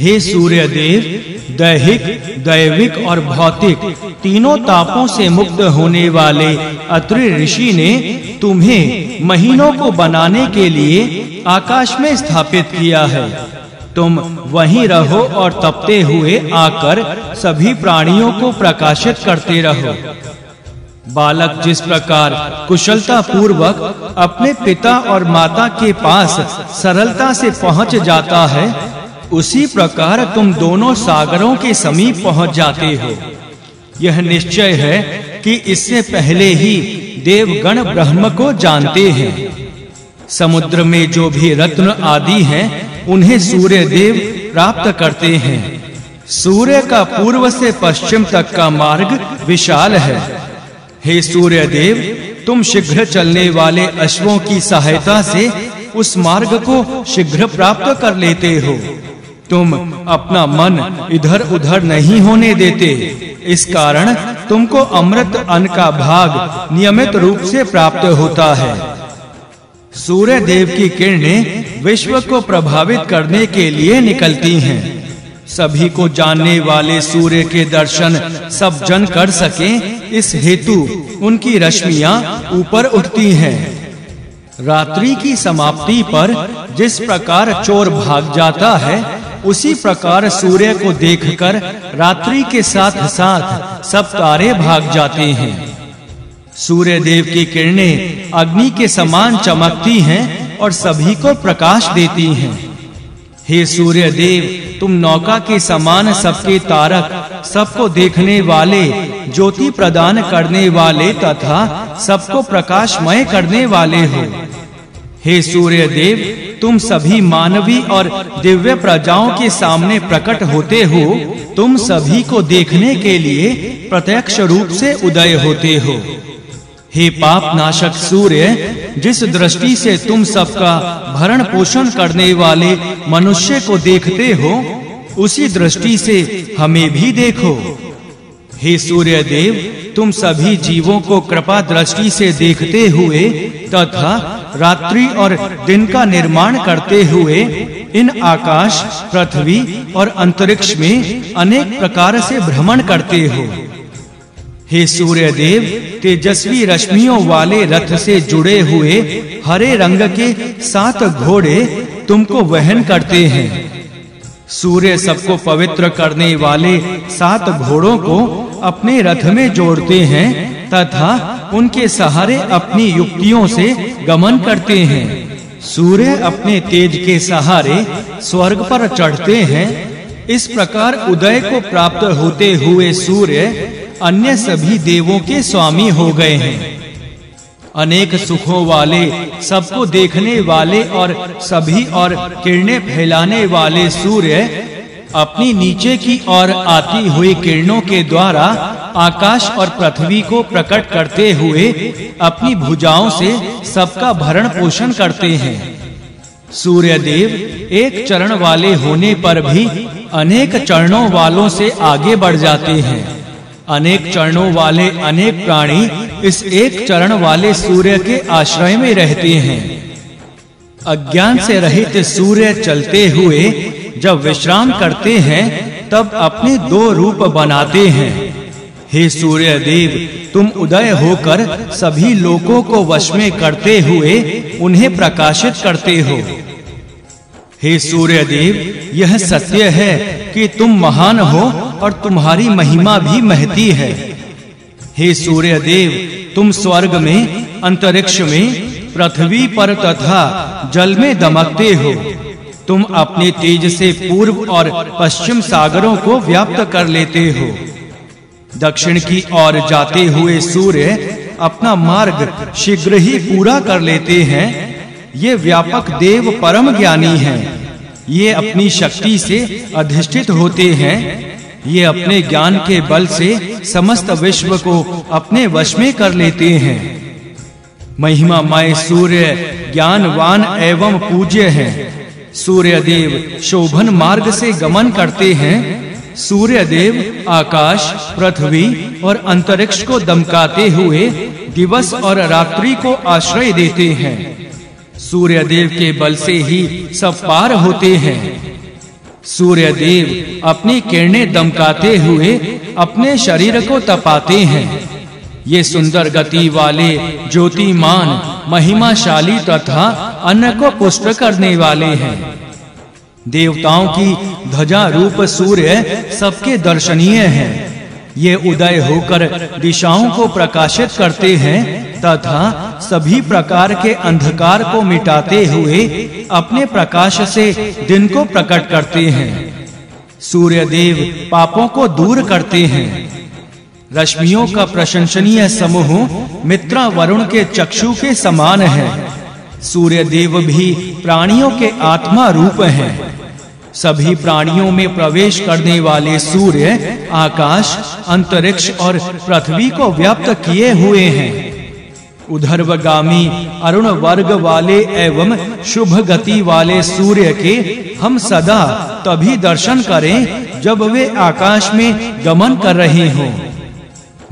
हे सूर्य देव, दैहिक, दैविक और भौतिक तीनों तापों से मुक्त होने वाले अत्रि ऋषि ने तुम्हें महीनों को बनाने के लिए आकाश में स्थापित किया है। तुम वहीं रहो और तपते हुए आकर सभी प्राणियों को प्रकाशित करते रहो। बालक जिस प्रकार कुशलता पूर्वक अपने पिता और माता के पास सरलता से पहुंच जाता है, उसी प्रकार तुम दोनों सागरों के समीप पहुंच जाते हो। यह निश्चय है कि इससे पहले ही देवगण ब्रह्म को जानते हैं। समुद्र में जो भी रत्न आदि हैं, उन्हें सूर्य देव प्राप्त करते हैं। सूर्य का पूर्व से पश्चिम तक का मार्ग विशाल है। हे सूर्य देव, तुम शीघ्र चलने वाले अश्वों की सहायता से उस मार्ग को शीघ्र प्राप्त कर लेते हो। तुम अपना मन इधर-उधर नहीं होने देते, इस कारण तुमको अमृत अन्न का भाग नियमित रूप से प्राप्त होता है। सूर्य देव की किरणें विश्व को प्रभावित करने के लिए निकलती हैं। सभी को जानने वाले सूर्य के दर्शन सब जन कर सकें, इस हेतु उनकी रश्मियां ऊपर उठती हैं। रात्रि की समाप्ति पर जिस प्रकार चोर भाग जाता है, उसी प्रकार सूर्य को देखकर रात्रि के साथ-साथ सब तारे भाग जाते हैं। सूर्य देव की किरणें अग्नि के समान चमकती हैं और सभी को प्रकाश देती हैं। हे सूर्य देव, तुम नौका के समान सबके तारक, सबको देखने वाले, ज्योति प्रदान करने वाले तथा सबको प्रकाशमय करने वाले हो। हे सूर्य देव, तुम सभी मानवी और दिव्य प्रजाओं के सामने प्रकट होते हो। तुम सभी को देखने के लिए प्रत्यक्ष रूप से उदय होते हो। हे पाप नाशक सूर्य, जिस दृष्टि से तुम सबका भरण पोषण करने वाले मनुष्य को देखते हो, उसी दृष्टि से हमें भी देखो। हे सूर्य देव, तुम सभी जीवों को कृपा दृष्टि से देखते हुए तथा रात्रि और दिन का निर्माण करते हुए इन आकाश, पृथ्वी और अंतरिक्ष में अनेक प्रकार से भ्रमण करते हो। हे सूर्य देव, तेजस्वी रश्मियों वाले रथ से जुड़े हुए हरे रंग के 7 घोड़े तुमको वहन करते हैं। सूर्य सबको पवित्र करने वाले 7 घोड़ों को अपने रथ में जोड़ते हैं तथा उनके सहारे अपनी युक्तियों से गमन करते हैं। सूर्य अपने तेज के सहारे स्वर्ग पर चढ़ते हैं। इस प्रकार उदय को प्राप्त होते हुए सूर्य अन्य सभी देवों के स्वामी हो गए हैं। अनेक सुखों वाले, सबको देखने वाले और सभी और किरणें फैलाने वाले सूर्य अपनी नीचे की ओर आती हुई किरणों के द्वारा आकाश और पृथ्वी को प्रकट करते हुए अपनी भुजाओं से सबका भरण पोषण करते हैं। सूर्य देव एक चरण वाले होने पर भी अनेक चरणों वालों से आगे बढ़ जाते हैं। अनेक चरणों वाले अनेक प्राणी इस एक चरण वाले सूर्य के आश्रय में रहते हैं। अज्ञान से रहित सूर्य चलते हुए जब विश्राम करते हैं, तब अपने 2 रूप बनाते हैं। हे सूर्य देव, तुम उदय होकर सभी लोगों को वश में करते हुए उन्हें प्रकाशित करते हो। हे सूर्य देव, यह सत्य है कि तुम महान हो और तुम्हारी महिमा भी महती है। हे सूर्य देव, तुम स्वर्ग में, अंतरिक्ष में, पृथ्वी पर तथा जल में दमकते हो। तुम अपने तेज से पूर्व और पश्चिम सागरों को व्याप्त कर लेते हो। दक्षिण की ओर जाते हुए सूर्य अपना मार्ग शीघ्र ही पूरा कर लेते हैं। ये व्यापक देव परम ज्ञानी हैं। ये अपनी शक्ति से अधिष्ठित होते हैं। ये अपने ज्ञान के बल से समस्त विश्व को अपने वश में कर लेते हैं। महिमामय सूर्य ज्ञानवान एवं पूज्य है। सूर्य देव शोभन मार्ग से गमन करते हैं। सूर्य देव आकाश, पृथ्वी और अंतरिक्ष को दमकाते हुए दिवस और रात्रि को आश्रय देते हैं। सूर्य देव के बल से ही सब पार होते हैं। सूर्य देव अपनी किरणें दमकाते हुए अपने शरीर को तपाते हैं। ये सुंदर गति वाले ज्योतिमान महिमाशाली तथा अन्न को पुष्ट करने वाले हैं। देवताओं की ध्वजा रूप सूर्य सबके दर्शनीय हैं। ये उदय होकर दिशाओं को प्रकाशित करते हैं तथा सभी प्रकार के अंधकार को मिटाते हुए अपने प्रकाश से दिन को प्रकट करते हैं। सूर्य देव पापों को दूर करते हैं। रश्मियों का प्रशंसनीय समूह मित्रा वरुण के चक्षु के समान है। सूर्य देव भी प्राणियों के आत्मा रूप हैं। सभी प्राणियों में प्रवेश करने वाले सूर्य आकाश, अंतरिक्ष और पृथ्वी को व्याप्त किए हुए हैं। उधर्वगामी अरुण वर्ग वाले एवं शुभ गति वाले सूर्य के हम सदा तभी दर्शन करें जब वे आकाश में गमन कर रहे हों।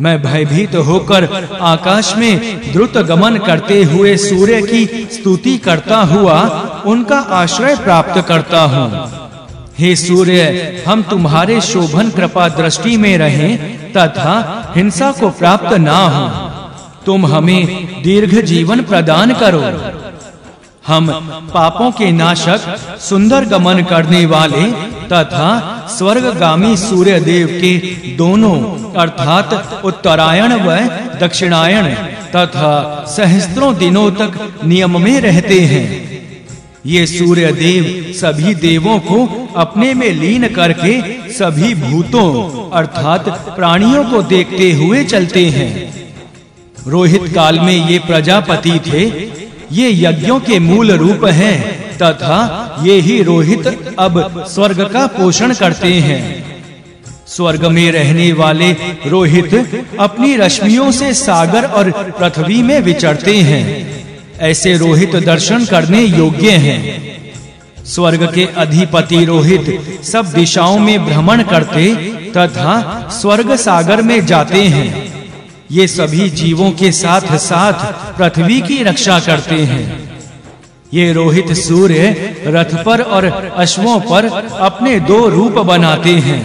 मैं भयभीत होकर आकाश में द्रुत गमन करते हुए सूर्य की स्तुति करता हुआ उनका आश्रय प्राप्त करता हूँ। हे सूर्य, हम तुम्हारे शोभन कृपा दृष्टि में रहें तथा हिंसा को प्राप्त ना हो। तुम हमें दीर्घ जीवन प्रदान करो। हम पापों के नाशक, सुंदर गमन करने वाले तथा स्वर्गगामी सूर्य देव के दोनों अर्थात उत्तरायण व दक्षिणायन तथा सहस्त्रों दिनों तक नियम में रहते हैं। ये सूर्य देव सभी देवों को अपने में लीन करके सभी भूतों अर्थात प्राणियों को देखते हुए चलते हैं। रोहित काल में ये प्रजापति थे। ये यज्ञों के मूल रूप हैं तथा ये ही रोहित अब स्वर्ग का पोषण करते हैं। स्वर्ग में रहने वाले रोहित अपनी रश्मियों से सागर और पृथ्वी में विचरते हैं। ऐसे रोहित दर्शन करने योग्य हैं। स्वर्ग के अधिपति रोहित सब दिशाओं में भ्रमण करते तथा स्वर्ग सागर में जाते हैं। ये सभी जीवों के साथ साथ पृथ्वी की रक्षा करते हैं। ये रोहित सूर्य रथ पर और अश्वों पर अपने दो रूप बनाते हैं।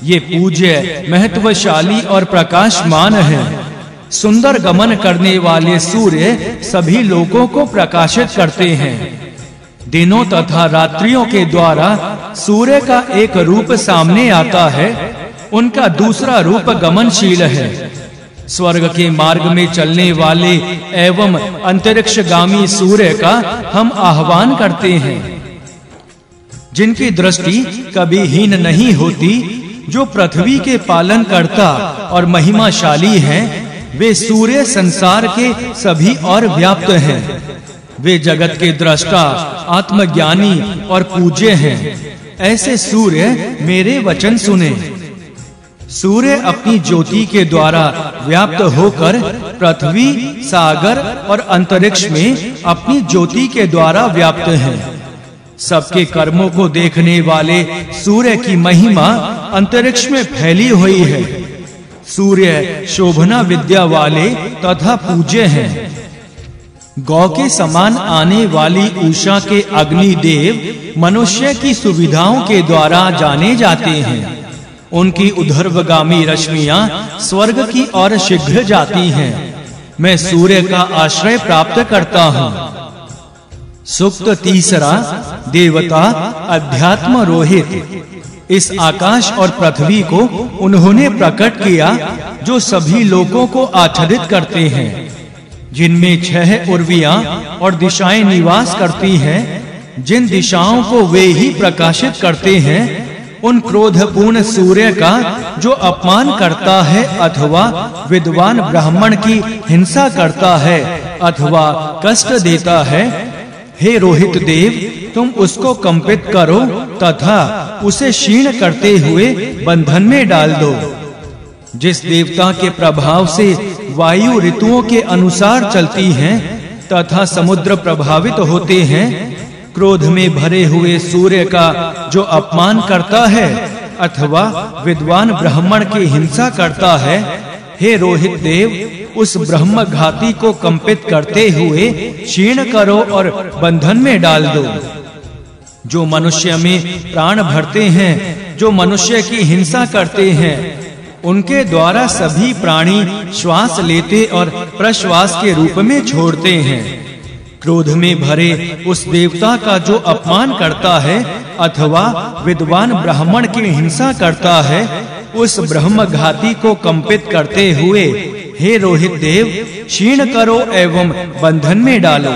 ये पूज्य, महत्वशाली और प्रकाशमान है। सुंदर गमन करने वाले सूर्य सभी लोगों को प्रकाशित करते हैं। दिनों तथा रात्रियों के द्वारा सूर्य का एक रूप सामने आता है, उनका दूसरा रूप गमनशील है। स्वर्ग के मार्ग में चलने वाले एवं अंतरिक्षगामी सूर्य का हम आह्वान करते हैं। जिनकी दृष्टि कभी हीन नहीं होती, जो पृथ्वी के पालन करता और महिमाशाली हैं, वे सूर्य संसार के सभी और व्याप्त हैं। वे जगत के दृष्टा, आत्मज्ञानी और पूज्य हैं। ऐसे सूर्य मेरे वचन सुने। सूर्य अपनी ज्योति के द्वारा व्याप्त होकर पृथ्वी, सागर और अंतरिक्ष में अपनी ज्योति के द्वारा व्याप्त हैं। सबके कर्मों को देखने वाले सूर्य की महिमा अंतरिक्ष में फैली हुई है। सूर्य शोभना विद्या वाले तथा पूज्य हैं। गौ के समान आने वाली उषा के अग्निदेव मनुष्य की सुविधाओं के द्वारा जाने जाते हैं। उनकी उधर्वगामी रश्मियां स्वर्ग की ओर शीघ्र जाती हैं। मैं सूर्य का आश्रय प्राप्त करता हूँ। सूक्त तीसरा, देवता अध्यात्म रोहित। इस आकाश और पृथ्वी को उन्होंने प्रकट किया जो सभी लोगों को आच्छादित करते हैं, जिनमें 6 उर्वियां और दिशाएं निवास करती हैं। जिन दिशाओं को वे ही प्रकाशित करते हैं, उन क्रोधपूर्ण सूर्य का जो अपमान करता है अथवा विद्वान ब्राह्मण की हिंसा करता है अथवा कष्ट देता है, हे रोहित देव, तुम उसको कंपित करो तथा उसे क्षीण करते हुए बंधन में डाल दो। जिस देवता के प्रभाव से वायु ऋतुओं के अनुसार चलती हैं तथा समुद्र प्रभावित होते हैं, क्रोध में भरे हुए सूर्य का जो अपमान करता है अथवा विद्वान ब्राह्मण की हिंसा करता है, हे रोहित देव, उस ब्रह्मघाती को कंपित करते हुए क्षीण करो और बंधन में डाल दो। जो मनुष्य में प्राण भरते हैं, जो मनुष्य की हिंसा करते हैं, उनके द्वारा सभी प्राणी श्वास लेते और प्रश्वास के रूप में छोड़ते हैं। क्रोध में भरे उस देवता का जो अपमान करता है अथवा विद्वान ब्राह्मण की हिंसा करता है, उस ब्रह्मघाती को कंपित करते हुए हे रोहित देव, क्षीण करो एवं बंधन में डालो।